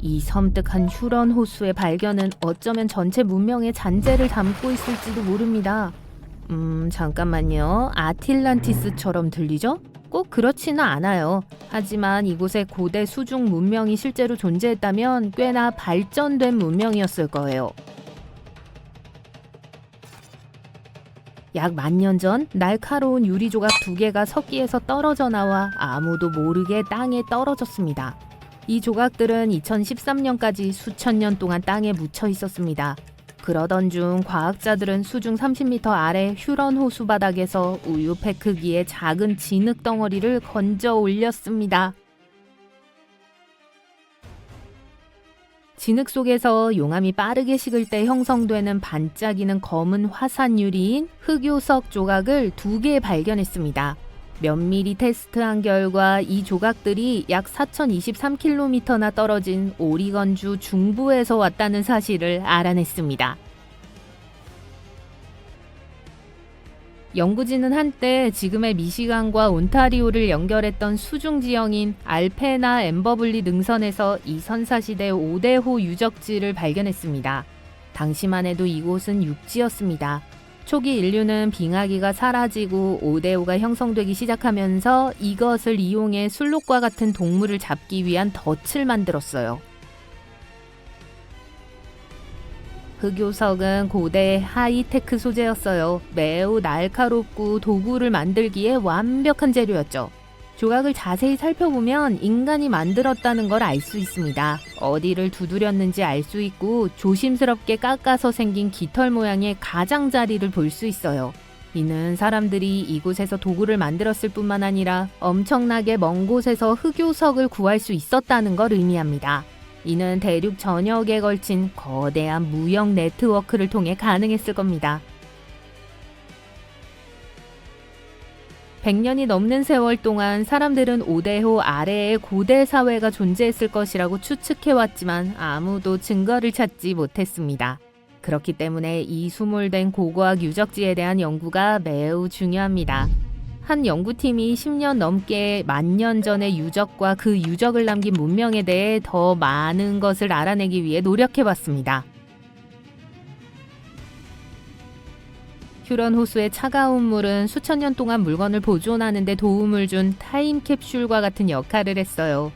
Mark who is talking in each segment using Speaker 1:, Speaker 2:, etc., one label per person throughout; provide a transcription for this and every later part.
Speaker 1: 이 섬뜩한 휴런 호수의 발견은 어쩌면 전체 문명의 잔재를 담고 있을지도 모릅니다. 잠깐만요. 아틀란티스처럼 들리죠? 꼭 그렇지는 않아요. 하지만 이곳에 고대 수중 문명이 실제로 존재했다면 꽤나 발전된 문명이었을 거예요. 약 10,000년 전 날카로운 유리 조각 2개가 석기에서 떨어져 나와 아무도 모르게 땅에 떨어졌습니다. 이 조각들은 2013년까지 수천 년 동안 땅에 묻혀 있었습니다. 그러던 중 과학자들은 수중 30m 아래 휴런 호수 바닥에서 우유팩 크기의 작은 진흙 덩어리를 건져 올렸습니다. 진흙 속에서 용암이 빠르게 식을 때 형성되는 반짝이는 검은 화산 유리인 흑요석 조각을 2개 발견했습니다. 면밀히 테스트한 결과 이 조각들이 약 4,023km나 떨어진 오리건주 중부에서 왔다는 사실을 알아냈습니다. 연구진은 한때 지금의 미시간과 온타리오를 연결했던 수중 지형인 알페나 엠버블리 능선에서 이 선사시대 5대호 유적지를 발견했습니다. 당시만 해도 이곳은 육지였습니다. 초기 인류는 빙하기가 사라지고 5대호가 형성되기 시작하면서 이것을 이용해 술록과 같은 동물을 잡기 위한 덫을 만들었어요. 흑요석은 고대의 하이테크 소재였어요. 매우 날카롭고 도구를 만들기에 완벽한 재료였죠. 조각을 자세히 살펴보면 인간이 만들었다는 걸 알 수 있습니다. 어디를 두드렸는지 알 수 있고 조심스럽게 깎아서 생긴 깃털 모양의 가장자리를 볼 수 있어요. 이는 사람들이 이곳에서 도구를 만들었을 뿐만 아니라 엄청나게 먼 곳에서 흑요석을 구할 수 있었다는 걸 의미합니다. 이는 대륙 전역에 걸친 거대한 무역 네트워크를 통해 가능했을 겁니다. 100년이 넘는 세월 동안 사람들은 5대호 아래에 고대 사회가 존재했을 것이라고 추측해왔지만 아무도 증거를 찾지 못했습니다. 그렇기 때문에 이 수몰된 고고학 유적지에 대한 연구가 매우 중요합니다. 한 연구팀이 10년 넘게 10,000년 전의 유적과 그 유적을 남긴 문명에 대해 더 많은 것을 알아내기 위해 노력해봤습니다. 휴런 호수의 차가운 물은 수천 년 동안 물건을 보존하는 데 도움을 준 타임캡슐과 같은 역할을 했어요.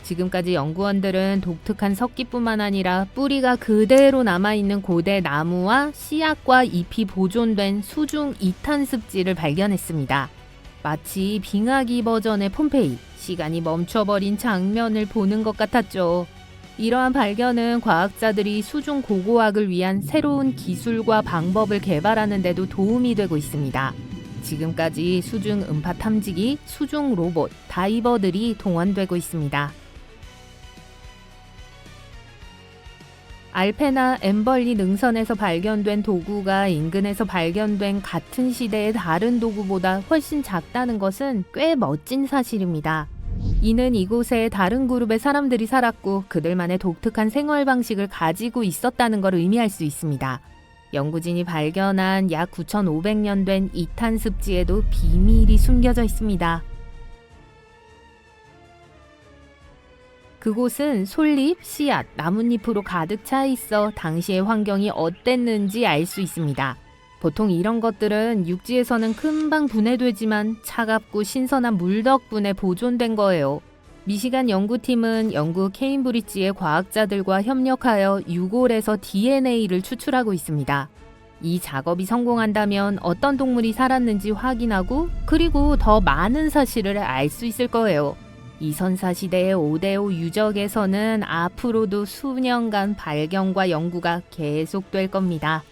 Speaker 1: 지금까지 연구원들은 독특한 석기뿐만 아니라 뿌리가 그대로 남아있는 고대 나무와 씨앗과 잎이 보존된 수중 2탄 습지를 발견했습니다. 마치 빙하기 버전의 폼페이, 시간이 멈춰버린 장면을 보는 것 같았죠. 이러한 발견은 과학자들이 수중 고고학을 위한 새로운 기술과 방법을 개발하는 데도 도움이 되고 있습니다. 지금까지 수중 음파 탐지기, 수중 로봇, 다이버들이 동원되고 있습니다. 알페나 엠벌리 능선에서 발견된 도구가 인근에서 발견된 같은 시대의 다른 도구보다 훨씬 작다는 것은 꽤 멋진 사실입니다. 이는 이곳에 다른 그룹의 사람들이 살았고 그들만의 독특한 생활 방식을 가지고 있었다는 걸 의미할 수 있습니다. 연구진이 발견한 약 9,500년 된 2탄 습지에도 비밀이 숨겨져 있습니다. 그곳은 솔잎, 씨앗, 나뭇잎으로 가득 차 있어 당시의 환경이 어땠는지 알 수 있습니다. 보통 이런 것들은 육지에서는 금방 분해되지만 차갑고 신선한 물 덕분에 보존된 거예요. 미시간 연구팀은 영국 케임브리지의 과학자들과 협력하여 유골에서 DNA를 추출하고 있습니다. 이 작업이 성공한다면 어떤 동물이 살았는지 확인하고 그리고 더 많은 사실을 알 수 있을 거예요. 이 선사시대의 5대호 유적에서는 앞으로도 수년간 발견과 연구가 계속될 겁니다.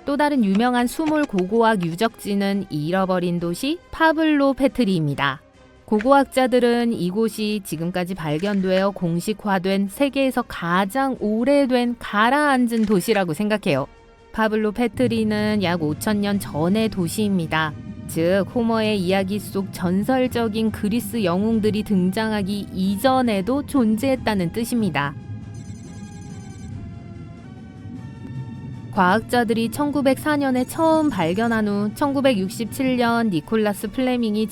Speaker 1: 또 다른 유명한 수몰 고고학 유적지는 잃어버린 도시 파블로 페트리입니다. 고고학자들은 이곳이 지금까지 발견되어 공식화된 세계에서 가장 오래된 가라앉은 도시라고 생각해요. 파블로 페트리는 약 5,000년 전의 도시입니다. 즉 호머의 이야기 속 전설적인 그리스 영웅들이 등장하기 이전에도 존재했다는 뜻입니다. 과학자들이 1904년에 처음 발견한 후 1967년 니콜라스 플레밍이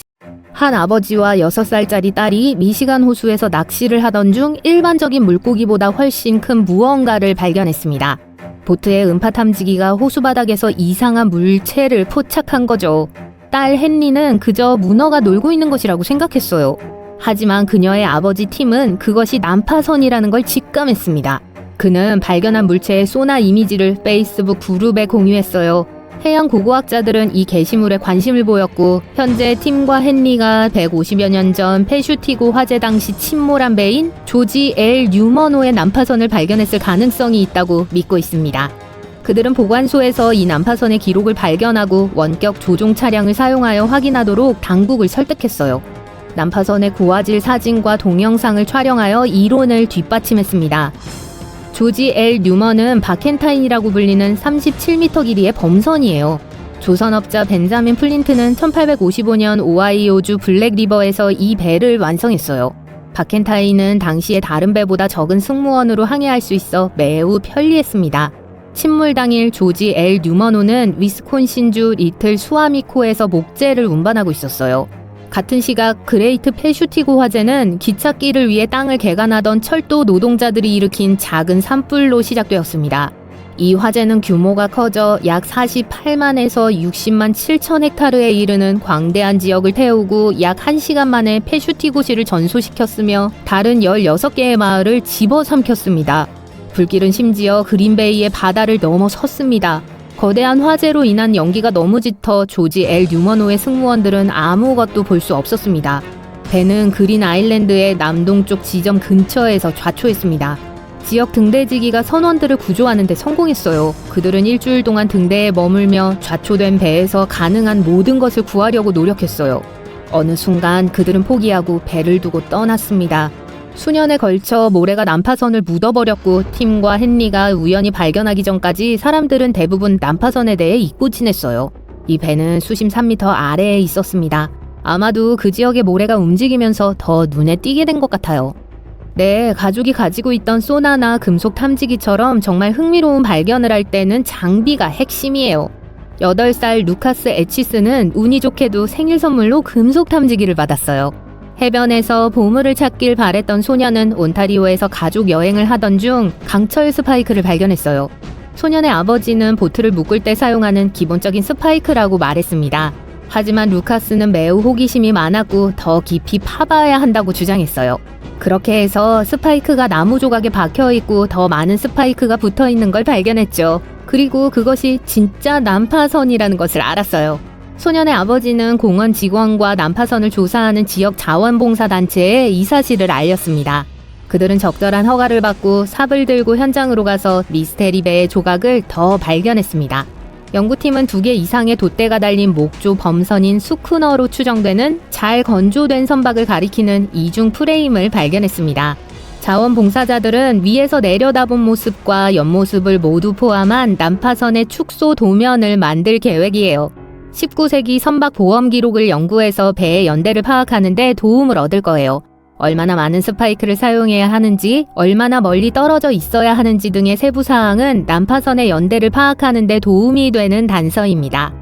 Speaker 1: 한 아버지와 6살짜리 딸이 미시간 호수에서 낚시를 하던 중 일반적인 물고기보다 훨씬 큰 무언가를 발견했습니다. 보트의 음파 탐지기가 호수 바닥에서 이상한 물체를 포착한 거죠. 딸 헨리는 그저 문어가 놀고 있는 것이라고 생각했어요. 하지만 그녀의 아버지 팀은 그것이 난파선이라는 걸 직감했습니다. 그는 발견한 물체의 소나 이미지를 페이스북 그룹에 공유했어요. 해양 고고학자들은 이 게시물에 관심을 보였고 현재 팀과 헨리가 150여 년 전 페슈티고 화재 당시 침몰한 배인 조지 L 뉴머노의 난파선을 발견했을 가능성이 있다고 믿고 있습니다. 그들은 보관소에서 이 난파선의 기록을 발견하고 원격 조종 차량을 사용하여 확인하도록 당국을 설득했어요. 난파선의 고화질 사진과 동영상을 촬영하여 이론을 뒷받침했습니다. 조지 L 뉴먼은 바켄타인이라고 불리는 37m 길이의 범선이에요. 조선업자 벤자민 플린트는 1855년 오하이오주 블랙리버에서 이 배를 완성했어요. 바켄타인은 당시에 다른 배보다 적은 승무원으로 항해할 수 있어 매우 편리했습니다. 침몰 당일 조지 L 뉴머노는 위스콘신주 리틀 수아미코에서 목재를 운반하고 있었어요. 같은 시각 그레이트 페슈티고 화재는 기찻길을 위해 땅을 개간하던 철도 노동자들이 일으킨 작은 산불로 시작되었습니다. 이 화재는 규모가 커져 약 48만에서 60만 7천 헥타르에 이르는 광대한 지역을 태우고 약 1시간 만에 페슈티고시를 전소시켰으며 다른 16개의 마을을 집어삼켰습니다. 불길은 심지어 그린베이의 바다를 넘어섰습니다. 거대한 화재로 인한 연기가 너무 짙어 조지 L 뉴머노의 승무원들은 아무것도 볼 수 없었습니다. 배는 그린 아일랜드의 남동쪽 지점 근처에서 좌초했습니다. 지역 등대지기가 선원들을 구조하는 데 성공했어요. 그들은 일주일 동안 등대에 머물며 좌초된 배에서 가능한 모든 것을 구하려고 노력했어요. 어느 순간 그들은 포기하고 배를 두고 떠났습니다. 수년에 걸쳐 모래가 난파선을 묻어버렸고 팀과 헨리가 우연히 발견하기 전까지 사람들은 대부분 난파선에 대해 잊고 지냈어요. 이 배는 수심 3m 아래에 있었습니다. 아마도 그 지역의 모래가 움직이면서 더 눈에 띄게 된 것 같아요. 네, 가족이 가지고 있던 소나나 금속 탐지기처럼 정말 흥미로운 발견을 할 때는 장비가 핵심이에요. 8살 루카스 에치스는 운이 좋게도 생일 선물로 금속 탐지기를 받았어요. 해변에서 보물을 찾길 바랬던 소녀는 온타리오에서 가족 여행을 하던 중 강철 스파이크를 발견했어요. 소년의 아버지는 보트를 묶을 때 사용하는 기본적인 스파이크라고 말했습니다. 하지만 루카스는 매우 호기심이 많았고 더 깊이 파봐야 한다고 주장했어요. 그렇게 해서 스파이크가 나무 조각에 박혀있고 더 많은 스파이크가 붙어있는 걸 발견했죠. 그리고 그것이 진짜 난파선이라는 것을 알았어요. 소년의 아버지는 공원 직원과 난파선을 조사하는 지역 자원봉사단체에 이 사실을 알렸습니다. 그들은 적절한 허가를 받고 삽을 들고 현장으로 가서 미스테리 배의 조각을 더 발견했습니다. 연구팀은 2개 이상의 돛대가 달린 목조 범선인 수쿠너로 추정되는 잘 건조된 선박을 가리키는 이중 프레임을 발견했습니다. 자원봉사자들은 위에서 내려다본 모습과 옆모습을 모두 포함한 난파선의 축소 도면을 만들 계획이에요. 19세기 선박 보험 기록을 연구해서 배의 연대를 파악하는 데 도움을 얻을 거예요. 얼마나 많은 스파이크를 사용해야 하는지, 얼마나 멀리 떨어져 있어야 하는지 등의 세부 사항은 난파선의 연대를 파악하는 데 도움이 되는 단서입니다.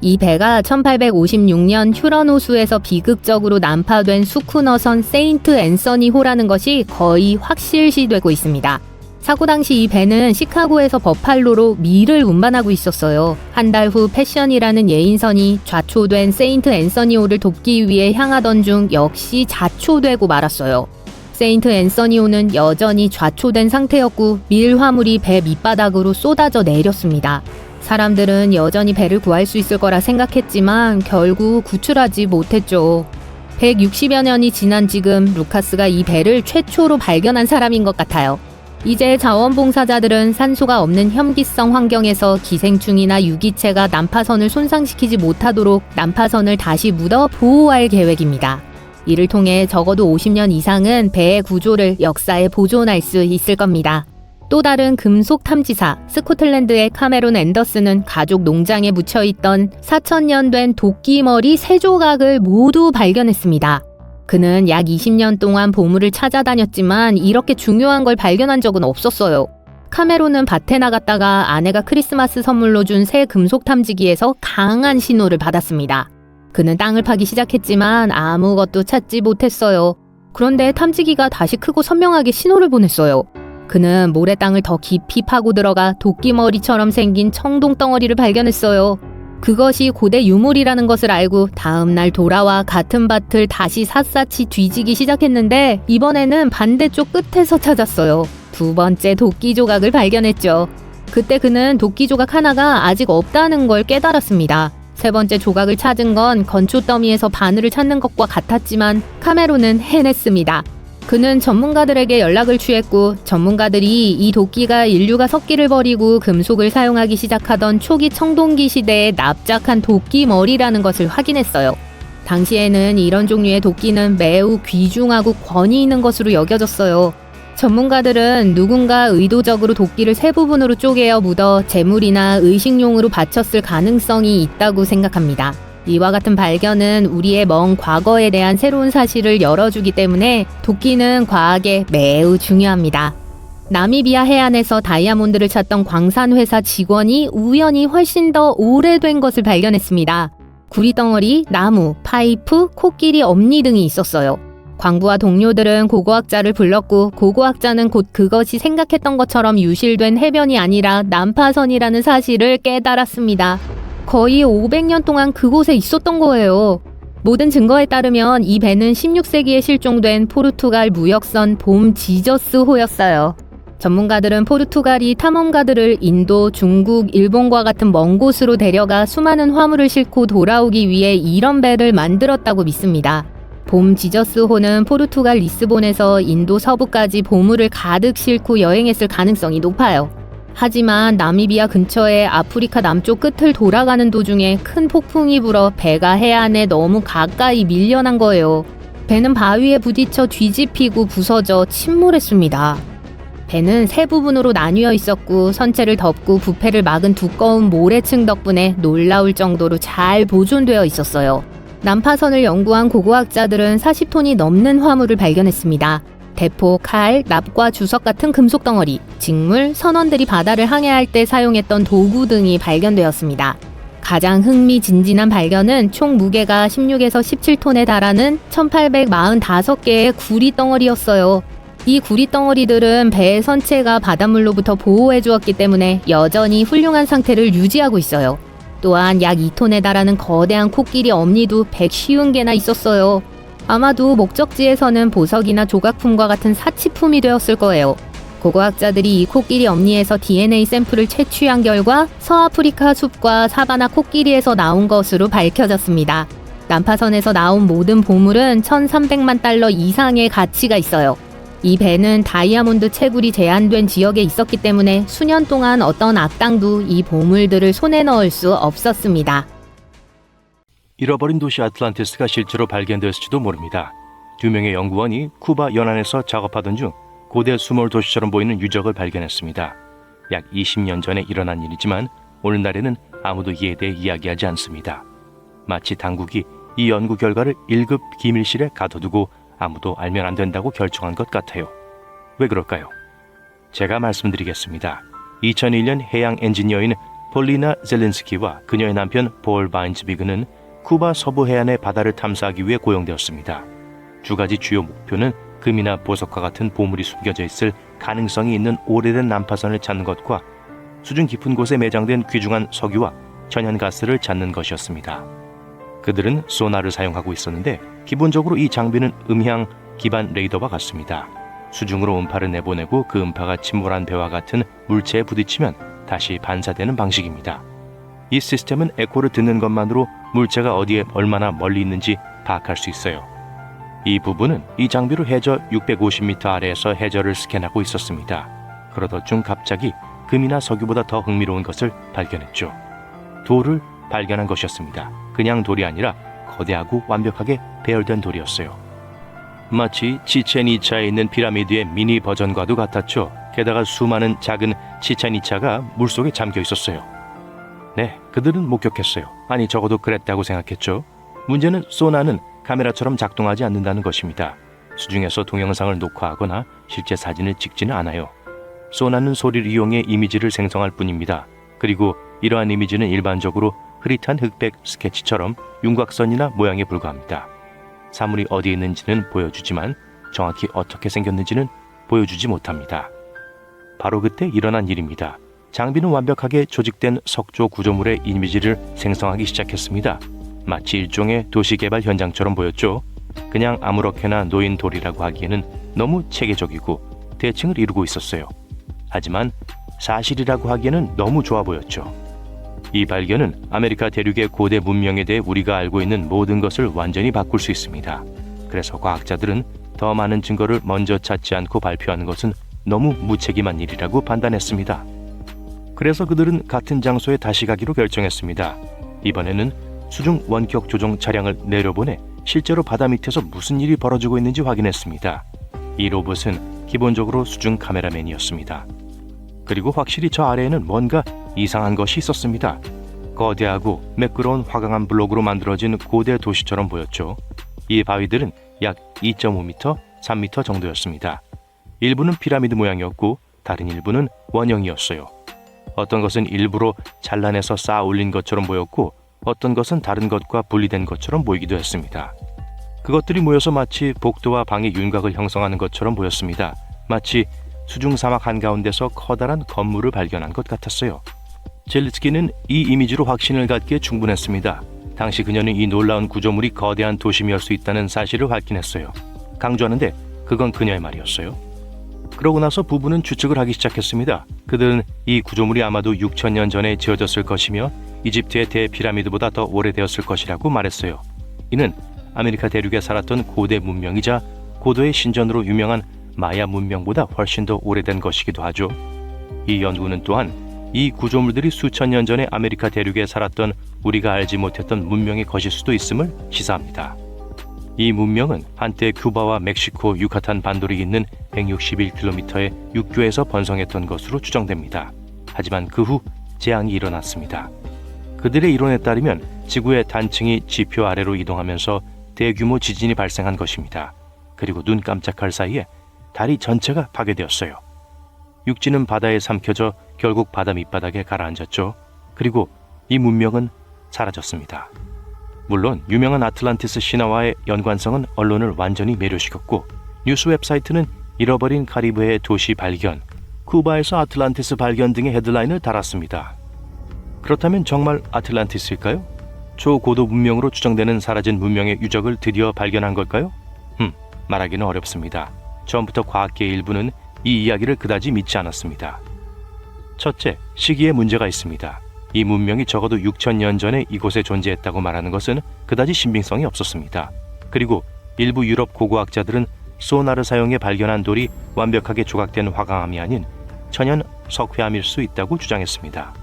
Speaker 1: 이 배가 1856년 휴런 호수에서 비극적으로 난파된 수쿠너선 세인트 앤서니호라는 것이 거의 확실시되고 있습니다. 사고 당시 이 배는 시카고에서 버팔로로 밀을 운반하고 있었어요. 한 달 후 패션이라는 예인선이 좌초된 세인트 앤서니호를 돕기 위해 향하던 중 역시 자초되고 말았어요. 세인트 앤서니호는 여전히 좌초된 상태였고 밀 화물이 배 밑바닥으로 쏟아져 내렸습니다. 사람들은 여전히 배를 구할 수 있을 거라 생각했지만 결국 구출하지 못했죠. 160여 년이 지난 지금 루카스가 이 배를 최초로 발견한 사람인 것 같아요. 이제 자원봉사자들은 산소가 없는 혐기성 환경에서 기생충이나 유기체가 난파선을 손상시키지 못하도록 난파선을 다시 묻어 보호할 계획입니다. 이를 통해 적어도 50년 이상은 배의 구조를 역사에 보존할 수 있을 겁니다. 또 다른 금속 탐지사 스코틀랜드의 카메론 앤더슨은 가족 농장에 묻혀있던 4,000년 된 도끼머리 3조각을 모두 발견했습니다. 그는 약 20년 동안 보물을 찾아다녔지만 이렇게 중요한 걸 발견한 적은 없었어요. 카메론은 밭에 나갔다가 아내가 크리스마스 선물로 준 새 금속 탐지기에서 강한 신호를 받았습니다. 그는 땅을 파기 시작했지만 아무것도 찾지 못했어요. 그런데 탐지기가 다시 크고 선명하게 신호를 보냈어요. 그는 모래 땅을 더 깊이 파고 들어가 도끼머리처럼 생긴 청동 덩어리를 발견했어요. 그것이 고대 유물이라는 것을 알고 다음날 돌아와 같은 밭을 다시 샅샅이 뒤지기 시작했는데 이번에는 반대쪽 끝에서 찾았어요. 두 번째 도끼 조각을 발견했죠. 그때 그는 도끼 조각 하나가 아직 없다는 걸 깨달았습니다. 세 번째 조각을 찾은 건 건초 더미에서 바늘을 찾는 것과 같았지만 카메론은 해냈습니다. 그는 전문가들에게 연락을 취했고 전문가들이 이 도끼가 인류가 석기를 버리고 금속을 사용하기 시작하던 초기 청동기 시대에 납작한 도끼 머리라는 것을 확인했어요. 당시에는 이런 종류의 도끼는 매우 귀중하고 권위 있는 것으로 여겨졌어요. 전문가들은 누군가 의도적으로 도끼를 세 부분으로 쪼개어 묻어 재물이나 의식용으로 바쳤을 가능성이 있다고 생각합니다. 이와 같은 발견은 우리의 먼 과거에 대한 새로운 사실을 열어주기 때문에 도끼는 과학에 매우 중요합니다. 나미비아 해안에서 다이아몬드를 찾던 광산회사 직원이 우연히 훨씬 더 오래된 것을 발견했습니다. 구리덩어리, 나무, 파이프, 코끼리 엄니 등이 있었어요. 광부와 동료들은 고고학자를 불렀고 고고학자는 곧 그것이 생각했던 것처럼 유실된 해변이 아니라 난파선이라는 사실을 깨달았습니다. 거의 500년 동안 그곳에 있었던 거예요. 모든 증거에 따르면 이 배는 16세기에 실종된 포르투갈 무역선 봄 지저스호였어요. 전문가들은 포르투갈이 탐험가들을 인도, 중국, 일본과 같은 먼 곳으로 데려가 수많은 화물을 싣고 돌아오기 위해 이런 배를 만들었다고 믿습니다. 봄 지저스호는 포르투갈 리스본에서 인도 서부까지 보물을 가득 싣고 여행했을 가능성이 높아요. 하지만 나미비아 근처의 아프리카 남쪽 끝을 돌아가는 도중에 큰 폭풍이 불어 배가 해안에 너무 가까이 밀려난 거예요. 배는 바위에 부딪혀 뒤집히고 부서져 침몰했습니다. 배는 세 부분으로 나뉘어 있었고 선체를 덮고 부패를 막은 두꺼운 모래층 덕분에 놀라울 정도로 잘 보존되어 있었어요. 난파선을 연구한 고고학자들은 40톤이 넘는 화물을 발견했습니다. 대포, 칼, 납과 주석 같은 금속 덩어리, 직물, 선원들이 바다를 항해할 때 사용했던 도구 등이 발견되었습니다. 가장 흥미진진한 발견은 총 무게가 16에서 17톤에 달하는 1845개의 구리 덩어리였어요. 이 구리 덩어리들은 배의 선체가 바닷물로부터 보호해 주었기 때문에 여전히 훌륭한 상태를 유지하고 있어요. 또한 약 2톤에 달하는 거대한 코끼리 엄니도 150개나 있었어요. 아마도 목적지에서는 보석이나 조각품과 같은 사치품이 되었을 거예요. 고고학자들이 이 코끼리 엄니에서 DNA 샘플을 채취한 결과 서아프리카 숲과 사바나 코끼리에서 나온 것으로 밝혀졌습니다. 난파선에서 나온 모든 보물은 1,300만 달러 이상의 가치가 있어요. 이 배는 다이아몬드 채굴이 제한된 지역에 있었기 때문에 수년 동안 어떤 악당도 이 보물들을 손에 넣을 수 없었습니다.
Speaker 2: 잃어버린 도시 아틀란티스가 실제로 발견되었을지도 모릅니다. 두 명의 연구원이 쿠바 연안에서 작업하던 중 고대 수몰 도시처럼 보이는 유적을 발견했습니다. 약 20년 전에 일어난 일이지만 오늘날에는 아무도 이에 대해 이야기하지 않습니다. 마치 당국이 이 연구 결과를 1급 기밀실에 가둬두고 아무도 알면 안 된다고 결정한 것 같아요. 왜 그럴까요? 제가 말씀드리겠습니다. 2001년 해양 엔지니어인 폴리나 젤린스키와 그녀의 남편 볼 바인츠비그는 쿠바 서부 해안의 바다를 탐사하기 위해 고용되었습니다. 두 가지 주요 목표는 금이나 보석과 같은 보물이 숨겨져 있을 가능성이 있는 오래된 난파선을 찾는 것과 수중 깊은 곳에 매장된 귀중한 석유와 천연가스를 찾는 것이었습니다. 그들은 소나를 사용하고 있었는데 기본적으로 이 장비는 음향 기반 레이더와 같습니다. 수중으로 음파를 내보내고 그 음파가 침몰한 배와 같은 물체에 부딪히면 다시 반사되는 방식입니다. 이 시스템은 에코를 듣는 것만으로 물체가 어디에 얼마나 멀리 있는지 파악할 수 있어요. 이 부분은 이 장비로 해저 650m 아래에서 해저를 스캔하고 있었습니다. 그러던 중 갑자기 금이나 석유보다 더 흥미로운 것을 발견했죠. 돌을 발견한 것이었습니다. 그냥 돌이 아니라 거대하고 완벽하게 배열된 돌이었어요. 마치 치첸이차에 있는 피라미드의 미니 버전과도 같았죠. 게다가 수많은 작은 치첸이차가 물속에 잠겨 있었어요. 네, 그들은 목격했어요. 아니, 적어도 그랬다고 생각했죠. 문제는 소나는 카메라처럼 작동하지 않는다는 것입니다. 수중에서 동영상을 녹화하거나 실제 사진을 찍지는 않아요. 소나는 소리를 이용해 이미지를 생성할 뿐입니다. 그리고 이러한 이미지는 일반적으로 흐릿한 흑백 스케치처럼 윤곽선이나 모양에 불과합니다. 사물이 어디에 있는지는 보여주지만 정확히 어떻게 생겼는지는 보여주지 못합니다. 바로 그때 일어난 일입니다. 장비는 완벽하게 조직된 석조 구조물의 이미지를 생성하기 시작했습니다. 마치 일종의 도시개발 현장처럼 보였죠. 그냥 아무렇게나 놓인 돌이라고 하기에는 너무 체계적이고 대칭을 이루고 있었어요. 하지만 사실이라고 하기에는 너무 좋아 보였죠. 이 발견은 아메리카 대륙의 고대 문명에 대해 우리가 알고 있는 모든 것을 완전히 바꿀 수 있습니다. 그래서 과학자들은 더 많은 증거를 먼저 찾지 않고 발표하는 것은 너무 무책임한 일이라고 판단했습니다. 그래서 그들은 같은 장소에 다시 가기로 결정했습니다. 이번에는 수중 원격 조종 차량을 내려보내 실제로 바다 밑에서 무슨 일이 벌어지고 있는지 확인했습니다. 이 로봇은 기본적으로 수중 카메라맨이었습니다. 그리고 확실히 저 아래에는 뭔가 이상한 것이 있었습니다. 거대하고 매끄러운 화강암 블록으로 만들어진 고대 도시처럼 보였죠. 이 바위들은 약 2.5m, 3m 정도였습니다. 일부는 피라미드 모양이었고 다른 일부는 원형이었어요. 어떤 것은 일부러 잘라내서 쌓아 올린 것처럼 보였고 어떤 것은 다른 것과 분리된 것처럼 보이기도 했습니다. 그것들이 모여서 마치 복도와 방의 윤곽을 형성하는 것처럼 보였습니다. 마치 수중 사막 한가운데서 커다란 건물을 발견한 것 같았어요. 젤리츠키는 이 이미지로 확신을 갖기에 충분했습니다. 당시 그녀는 이 놀라운 구조물이 거대한 도심이었을 수 있다는 사실을 확인했어요. 강조하는데 그건 그녀의 말이었어요. 그러고 나서 부부는 추측을 하기 시작했습니다. 그들은 이 구조물이 아마도 6,000년 전에 지어졌을 것이며 이집트의 대피라미드보다 더 오래되었을 것이라고 말했어요. 이는 아메리카 대륙에 살았던 고대 문명이자 고도의 신전으로 유명한 마야 문명보다 훨씬 더 오래된 것이기도 하죠. 이 연구는 또한 이 구조물들이 수천 년 전에 아메리카 대륙에 살았던 우리가 알지 못했던 문명의 것일 수도 있음을 시사합니다. 이 문명은 한때 큐바와 멕시코 유카탄 반도를 잇는 161km의 육교에서 번성했던 것으로 추정됩니다. 하지만 그 후 재앙이 일어났습니다. 그들의 이론에 따르면 지구의 단층이 지표 아래로 이동하면서 대규모 지진이 발생한 것입니다. 그리고 눈 깜짝할 사이에 다리 전체가 파괴되었어요. 육지는 바다에 삼켜져 결국 바다 밑바닥에 가라앉았죠. 그리고 이 문명은 사라졌습니다. 물론 유명한 아틀란티스 신화와의 연관성은 언론을 완전히 매료시켰고 뉴스 웹사이트는 잃어버린 카리브해의 도시 발견, 쿠바에서 아틀란티스 발견 등의 헤드라인을 달았습니다. 그렇다면 정말 아틀란티스일까요? 초고도 문명으로 추정되는 사라진 문명의 유적을 드디어 발견한 걸까요? 말하기는 어렵습니다. 처음부터 과학계의 일부는 이 이야기를 그다지 믿지 않았습니다. 첫째, 시기에 문제가 있습니다. 이 문명이 적어도 6,000년 전에 이곳에 존재했다고 말하는 것은 그다지 신빙성이 없었습니다. 그리고 일부 유럽 고고학자들은 소나를 사용해 발견한 돌이 완벽하게 조각된 화강암이 아닌 천연 석회암일 수 있다고 주장했습니다.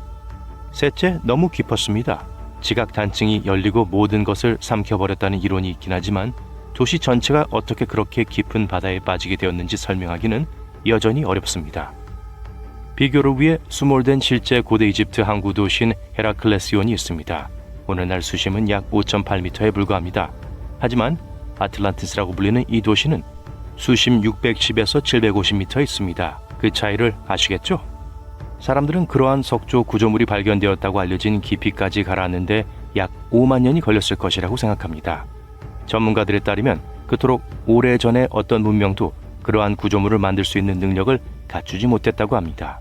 Speaker 2: 셋째, 너무 깊었습니다. 지각 단층이 열리고 모든 것을 삼켜버렸다는 이론이 있긴 하지만 도시 전체가 어떻게 그렇게 깊은 바다에 빠지게 되었는지 설명하기는 여전히 어렵습니다. 비교를 위해 수몰된 실제 고대 이집트 항구 도시인 헤라클레시온이 있습니다. 오늘날 수심은 약 5.8m에 불과합니다. 하지만 아틀란티스라고 불리는 이 도시는 수심 610에서 750m에 있습니다. 그 차이를 아시겠죠? 사람들은 그러한 석조 구조물이 발견되었다고 알려진 깊이까지 가라앉는데 약 5만 년이 걸렸을 것이라고 생각합니다. 전문가들에 따르면 그토록 오래전에 어떤 문명도 그러한 구조물을 만들 수 있는 능력을 갖추지 못했다고 합니다.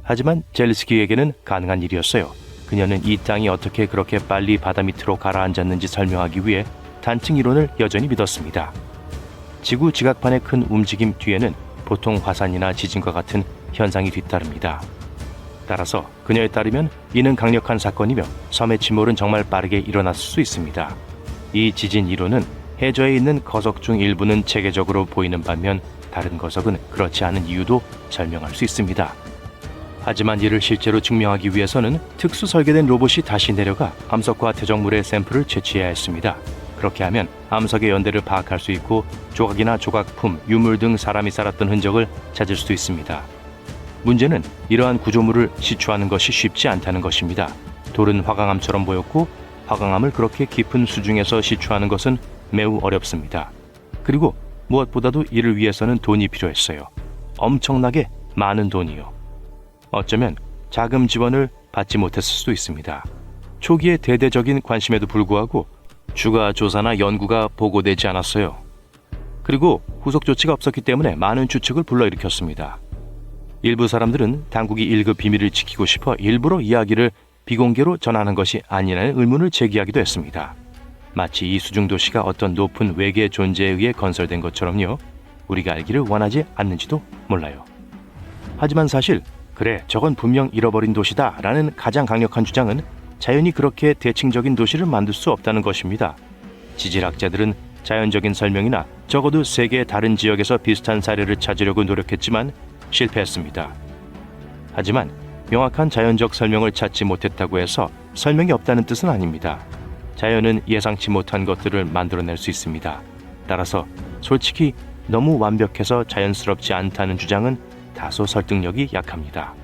Speaker 2: 하지만 젤리스키에게는 가능한 일이었어요. 그녀는 이 땅이 어떻게 그렇게 빨리 바다 밑으로 가라앉았는지 설명하기 위해 단층 이론을 여전히 믿었습니다. 지구 지각판의 큰 움직임 뒤에는 보통 화산이나 지진과 같은 현상이 뒤따릅니다. 따라서 그녀에 따르면 이는 강력한 사건이며 섬의 침몰은 정말 빠르게 일어났을 수 있습니다. 이 지진 이론은 해저에 있는 거석 중 일부는 체계적으로 보이는 반면 다른 거석은 그렇지 않은 이유도 설명할 수 있습니다. 하지만 이를 실제로 증명하기 위해서는 특수 설계된 로봇이 다시 내려가 암석과 퇴적물의 샘플을 채취해야 했습니다. 그렇게 하면 암석의 연대를 파악할 수 있고 조각이나 조각품, 유물 등 사람이 살았던 흔적을 찾을 수도 있습니다. 문제는 이러한 구조물을 시추하는 것이 쉽지 않다는 것입니다. 돌은 화강암처럼 보였고 화강암을 그렇게 깊은 수중에서 시추하는 것은 매우 어렵습니다. 그리고 무엇보다도 이를 위해서는 돈이 필요했어요. 엄청나게 많은 돈이요. 어쩌면 자금 지원을 받지 못했을 수도 있습니다. 초기의 대대적인 관심에도 불구하고 추가 조사나 연구가 보고되지 않았어요. 그리고 후속 조치가 없었기 때문에 많은 추측을 불러일으켰습니다. 일부 사람들은 당국이 1급 비밀을 지키고 싶어 일부러 이야기를 비공개로 전하는 것이 아니냐는 의문을 제기하기도 했습니다. 마치 이 수중 도시가 어떤 높은 외계 존재에 의해 건설된 것처럼요. 우리가 알기를 원하지 않는지도 몰라요. 하지만 사실 그래 저건 분명 잃어버린 도시다 라는 가장 강력한 주장은 자연이 그렇게 대칭적인 도시를 만들 수 없다는 것입니다. 지질학자들은 자연적인 설명이나 적어도 세계의 다른 지역에서 비슷한 사례를 찾으려고 노력했지만 실패했습니다. 하지만 명확한 자연적 설명을 찾지 못했다고 해서 설명이 없다는 뜻은 아닙니다. 자연은 예상치 못한 것들을 만들어낼 수 있습니다. 따라서 솔직히 너무 완벽해서 자연스럽지 않다는 주장은 다소 설득력이 약합니다.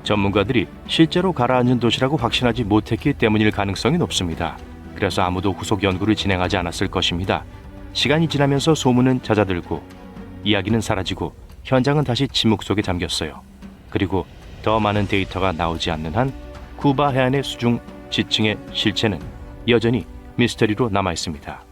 Speaker 2: 전문가들이 실제로 가라앉은 도시라고 확신하지 못했기 때문일 가능성이 높습니다. 그래서 아무도 후속 연구를 진행하지 않았을 것입니다. 시간이 지나면서 소문은 잦아들고 이야기는 사라지고 현장은 다시 침묵 속에 잠겼어요. 그리고 더 많은 데이터가 나오지 않는 한 쿠바 해안의 수중 지층의 실체는 여전히 미스터리로 남아 있습니다.